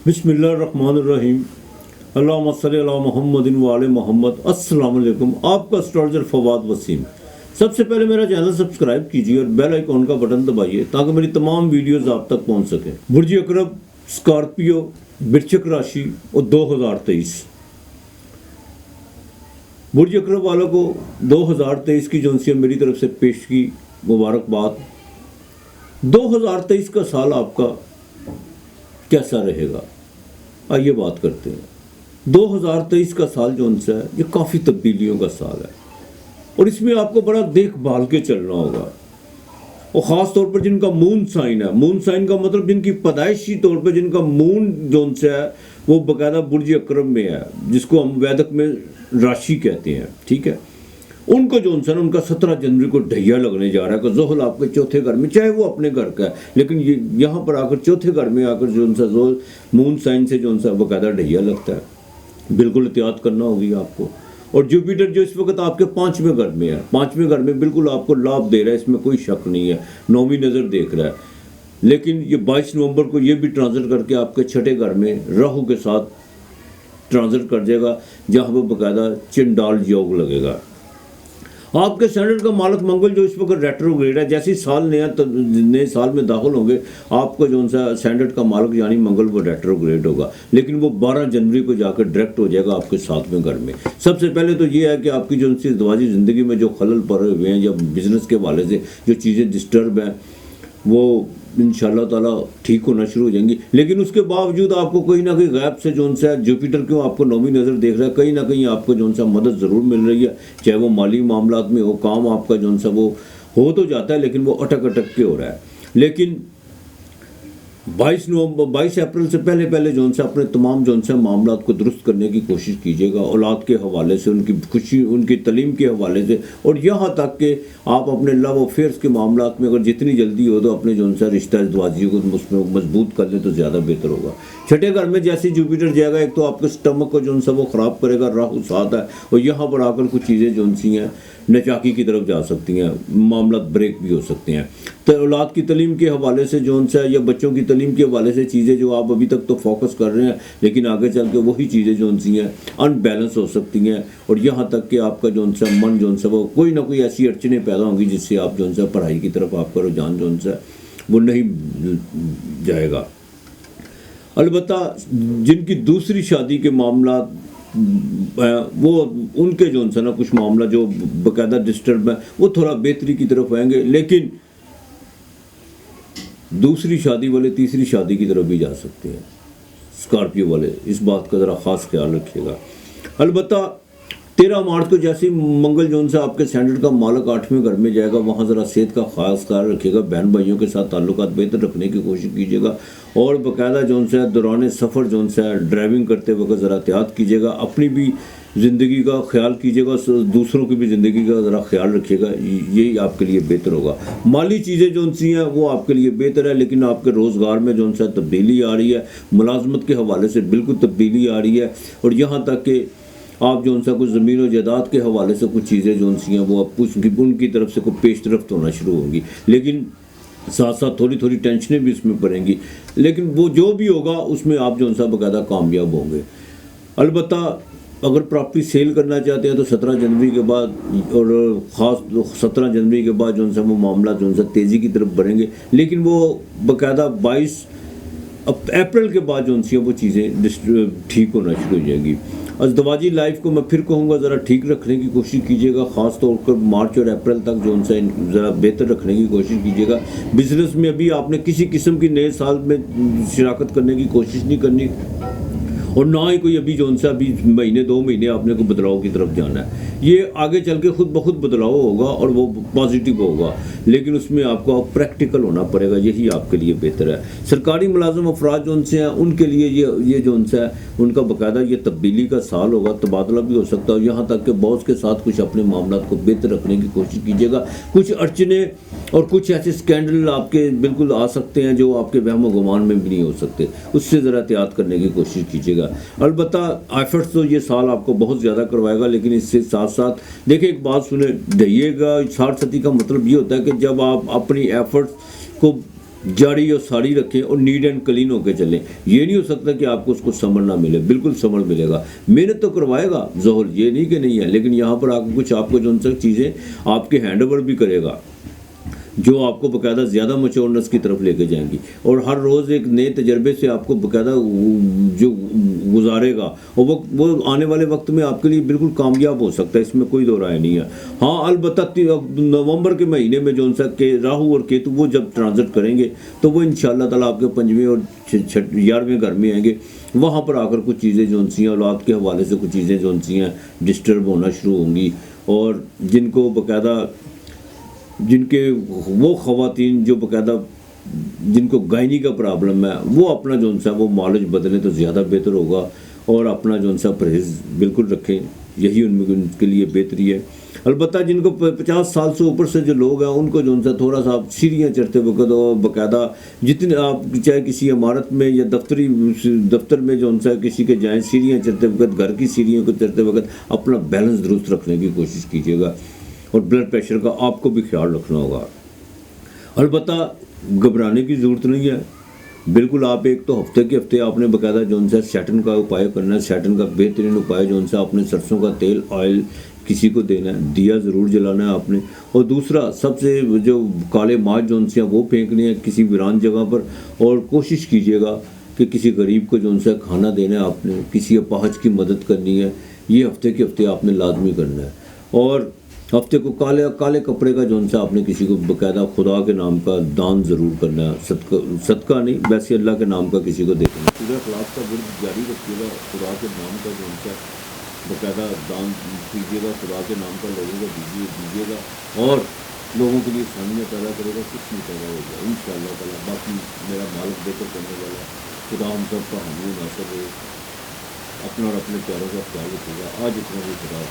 बिस्मिल्लाहिर्रहमानिर्रहीम। अल्लाहुम्मा सल्ली अला मुहम्मदिन व आले मोहम्मद। अस्सलाम वालेकुम। आपका एस्ट्रोलॉजर फवाद वसीम। सबसे पहले मेरा चैनल सब्सक्राइब कीजिए और बेल आइकॉन का बटन दबाइए ताकि मेरी तमाम वीडियोस आप तक पहुंच सके। बुर्ज अकरब, स्कॉर्पियो, वृश्चिक राशि और 2023। बुर्ज अकरब वालों को 2023 की जोनसी मेरी तरफ से पेश की मुबारकबाद। 2023 का साल आपका कैसा रहेगा, आइए बात करते हैं। 2023 का साल जो उनसे है ये काफ़ी तब्दीलियों का साल है और इसमें आपको बड़ा देखभाल के चलना होगा। और ख़ास तौर पर जिनका मून साइन है, मून साइन का मतलब जिनकी पैदाइशी तौर पर जिनका मून जो उनसे है वो बाकायदा बुर्ज अकरब में है, जिसको हम वैदिक में राशि कहते हैं, ठीक है। उनको जो उनसे उनका 17 जनवरी को ढैया लगने जा रहा है कि ज़ोहल आपके चौथे घर में, चाहे वो अपने घर का है, लेकिन ये यहाँ पर आकर चौथे घर में आकर जो उनसा ज़ोहल मून साइन से जो उनसा बाकायदा ढैया लगता है। बिल्कुल एहतियात करना होगी आपको। और जुपिटर जो इस वक्त आपके 5वें घर में है, 5वें घर में बिल्कुल आपको लाभ दे रहा है, इसमें कोई शक नहीं है, 9वीं नज़र देख रहा है। लेकिन ये 22 नवंबर को ये भी ट्रांजिट करके आपके 6ठे घर में राहु के साथ ट्रांजिट कर जाएगा, जहाँ पर बाकायदा चिंडाल योग लगेगा। आपके स्टैंडर्ड का मालक मंगल जो इस वक्त रेट्रोग्रेड है, जैसे ही साल नए साल में दाखिल होंगे आपको जो सा स्टैंडर्ड का मालक यानी मंगल वो रेट्रोग्रेड होगा, लेकिन वो 12 जनवरी को जाकर डायरेक्ट हो जाएगा आपके 7वें घर में। सबसे पहले तो ये है कि आपकी जो उनसी दवाजी ज़िंदगी में जो खलल पड़े हुए हैं या बिज़नेस के हवाले से जो चीज़ें डिस्टर्ब हैं वो इंशाअल्लाह ताला ठीक होना शुरू हो जाएंगी। लेकिन उसके बावजूद आपको कहीं ना कहीं गैप से जो उनसे जुपिटर क्यों आपको 9वीं नज़र देख रहा है, कहीं ना कहीं आपको जो उनसा मदद ज़रूर मिल रही है, चाहे वो माली मामलात में हो, काम आपका जो उनसा वो हो तो जाता है लेकिन वो अटक के हो रहा है। लेकिन 22 अप्रैल से पहले जो उनसे अपने तमाम जो उनसे मामलात को दुरुस्त करने की कोशिश कीजिएगा, औलाद के हवाले से, उनकी खुशी, उनकी तलीम के हवाले से, और यहाँ तक कि आप अपने लव अफेयर्स के मामलात में अगर जितनी जल्दी हो तो अपने जो उनसे रिश्ता द्वाजी को उसमें मजबूत कर ले तो ज़्यादा बेहतर होगा। 6ठे घर में जैसे जुपिटर जाएगा, एक तो आपके स्टमक को जो उनसे वो ख़राब करेगा, राहु साथ है, और यहाँ पर आकर कुछ चीज़ें जो उनसी हैं नचाकी की तरफ जा सकती हैं, मामला ब्रेक भी हो सकते हैं। तो औलाद की तलीम के हवाले से जो उनसे या बच्चों की तलीम के हवाले से चीज़ें जो आप अभी तक तो फोकस कर रहे हैं, लेकिन आगे चल के वही चीज़ें जो उनसी हैं अनबैलेंस हो सकती हैं, और यहाँ तक कि आपका जो उनसे मन जो उनसे वो कोई ना कोई ऐसी अड़चनें पैदा होंगी जिससे आप जो उनसे पढ़ाई की तरफ आपका रुझान जो उनसे वो नहीं जाएगा। अलबत्ता जिनकी दूसरी शादी के मामला वो उनके जो उनसे ना कुछ मामला जो बाकायदा डिस्टर्ब है वो थोड़ा बेहतरी की तरफ आएंगे, लेकिन दूसरी शादी वाले तीसरी शादी की तरफ भी जा सकते हैं स्कॉर्पियो वाले, इस बात का ज़रा ख़ास ख्याल रखिएगा। अलबत्ता 13 मार्च को जैसे मंगल जोन से आपके स्टैंडर्ड का मालक 8वें घर में जाएगा, वहाँ ज़रा सेहत का ख़ास ख्याल रखिएगा, बहन भाइयों के साथ ताल्लुकात बेहतर रखने की कोशिश कीजिएगा, और बाकायदा जोन से दौरान सफ़र जोन से ड्राइविंग करते वक्त ज़रा एहतियात कीजिएगा, अपनी भी ज़िंदगी का ख्याल कीजिएगा, दूसरों की भी ज़िंदगी का ज़रा ख्याल रखिएगा, यही आपके लिए बेहतर होगा। माली चीज़ें जो उनसी हैं वो आपके लिए बेहतर है, लेकिन आपके रोज़गार में जो उनसे तब्दीली आ रही है, मुलाजमत के हवाले से बिल्कुल तब्दीली आ रही है, और यहाँ तक कि आप जो उनसे कुछ ज़मीन और जायदाद के हवाले से कुछ चीज़ें जो उनसी हैं वो आप उनकी तरफ से कुछ पेश रफ्त होना शुरू होंगी, लेकिन साथ साथ थोड़ी टेंशनें भी इसमें पड़ेंगी, लेकिन वो जो भी होगा उसमें आप जो उनसा बाकायदा कामयाब होंगे। अलबत्ता अगर प्रॉपर्टी सेल करना चाहते हैं तो 17 जनवरी के बाद, और ख़ास 17 जनवरी के बाद जो उनसे वो मामला जो उनसे तेज़ी की तरफ बढ़ेंगे, लेकिन वो बाकायदा 22 अप्रैल के बाद जो उनसी वो चीज़ें ठीक होना शुरू हो जाएंगी। अज़दवाजी लाइफ को मैं फिर कहूँगा ज़रा ठीक रखने की कोशिश कीजिएगा, ख़ास तौर पर मार्च और अप्रैल तक जो उनसे ज़रा बेहतर रखने की कोशिश कीजिएगा। बिज़नेस में अभी आपने किसी किस्म की नए साल में शिराकत करने की कोशिश नहीं करनी, और ना ही कोई अभी जो उनसे अभी महीने 2 महीने आपने को बदलाव की तरफ जाना है। ये आगे चल के खुद ब खुद बदलाव होगा और वो पॉजिटिव होगा, लेकिन उसमें आपको प्रैक्टिकल होना पड़ेगा, यही आपके लिए बेहतर है। सरकारी मुलाजिम अफराद जो उनसे हैं उनके लिए ये जो उनसे है उनका बाकायदा ये तब्दीली का साल होगा, तबादला भी हो सकता है। यहाँ तक कि बॉस के साथ कुछ अपने मामला को बेहतर रखने की कोशिश कीजिएगा। कुछ अड़चने और कुछ ऐसे स्कैंडल आपके बिल्कुल आ सकते हैं जो आपके वहम गुमान में भी नहीं हो सकते, उससे ज़रा एहतियात करने की कोशिश कीजिएगा। अलबत्ता एफर्ट्स तो ये साल आपको बहुत ज़्यादा करवाएगा, लेकिन इससे साथ साथ देखिए एक बात सुने, ढहिएगा 60 सती का मतलब ये होता है कि जब आप अपनी एफर्ट्स को جاڑی اور ساڑی رکھیں اور نیٹ اینڈ کلین ہو کے چلیں. یہ نہیں ہو سکتا کہ آپ کو اس کو سمر نہ ملے، بالکل سمر ملے گا. محنت تو کروائے گا ظہر، یہ نہیں کہ نہیں ہے، لیکن یہاں پر آپ کو کچھ آپ کو جو ان سے چیزیں آپ کے ہینڈ اوور بھی کرے گا جو آپ کو باقاعدہ زیادہ میچورنس کی طرف لے کے جائیں گی، اور ہر روز ایک نئے تجربے سے آپ کو باقاعدہ جو گزارے گا، اور وہ آنے والے وقت میں آپ کے لیے بالکل کامیاب ہو سکتا ہے، اس میں کوئی دو رائے نہیں ہے. ہاں البتہ نومبر کے مہینے میں جو ان سا کہ راہو اور کیتو وہ جب ٹرانزٹ کریں گے تو وہ انشاءاللہ تعالیٰ آپ کے 5ویں اور 11ویں گھر میں آئیں گے. وہاں پر آ کر کچھ چیزیں جو ان سی ہیں اولاد کے حوالے سے کچھ چیزیں جو ان سی ہیں ڈسٹرب ہونا شروع ہوں گی، اور جن کو باقاعدہ جن کے وہ خواتین جو باقاعدہ جن کو گائنی کا پرابلم ہے وہ اپنا جو سا وہ معالج بدلیں تو زیادہ بہتر ہوگا، اور اپنا جو سا پرہیز بالکل رکھیں، یہی ان کے لیے بہتری ہے. البتہ جن کو 50 سال سے اوپر سے جو لوگ ہیں ان کو جو سا تھوڑا سا آپ سیڑھیاں چڑھتے وقت اور باقاعدہ جتنے آپ چاہے کسی عمارت میں یا دفتر میں جو سا کسی کے جائیں سیڑھیاں چڑھتے وقت، گھر کی سیڑھیوں کو چڑھتے وقت اپنا بیلنس درست رکھنے کی کوشش کیجیے گا، اور بلڈ پریشر کا آپ کو بھی خیال رکھنا ہوگا. البتہ گھبرانے کی ضرورت نہیں ہے، بالکل آپ ایک تو ہفتے کے ہفتے آپ نے باقاعدہ جو سا سیٹن کا اپائے کرنا ہے. سیٹن کا بہترین اپائے جو سا آپ نے سرسوں کا تیل آئل کسی کو دینا ہے، دیا ضرور جلانا ہے آپ نے. اور دوسرا سب سے جو کالے ماچ جو سے وہ پھینکنے ہیں کسی ویران جگہ پر، اور کوشش کیجیے گا کہ کسی غریب کو جو سا کھانا دینا ہے آپ نے، کسی اپاہج کی مدد کرنی ہے، یہ ہفتے کے ہفتے آپ نے لازمی کرنا ہے. اور ہفتے کو کالے کپڑے کا جو سا آپ نے کسی کو باقاعدہ خدا کے نام کا دان ضرور کرنا ہے، صدقہ نہیں ویسے اللہ کے نام کا کسی کو دینا ہے. پورے اخلاق کا ورد جاری رکھیے گا، خدا کے نام کا جو سا باقاعدہ دان کیجیے گا، خدا کے نام کا لوگوں کو دیجیے گا، اور لوگوں کے لیے آسانیاں پیدا کرے گا، کچھ نہیں پیدا ہوگا انشاءاللہ تعالیٰ. باقی میرا مالک بہتر کرنے والا خدا ہم سب کا حامی ناصر ہے. اپنا اور اپنے پیاروں کا خیال رکھے گا. آج اتنا بھی خدا.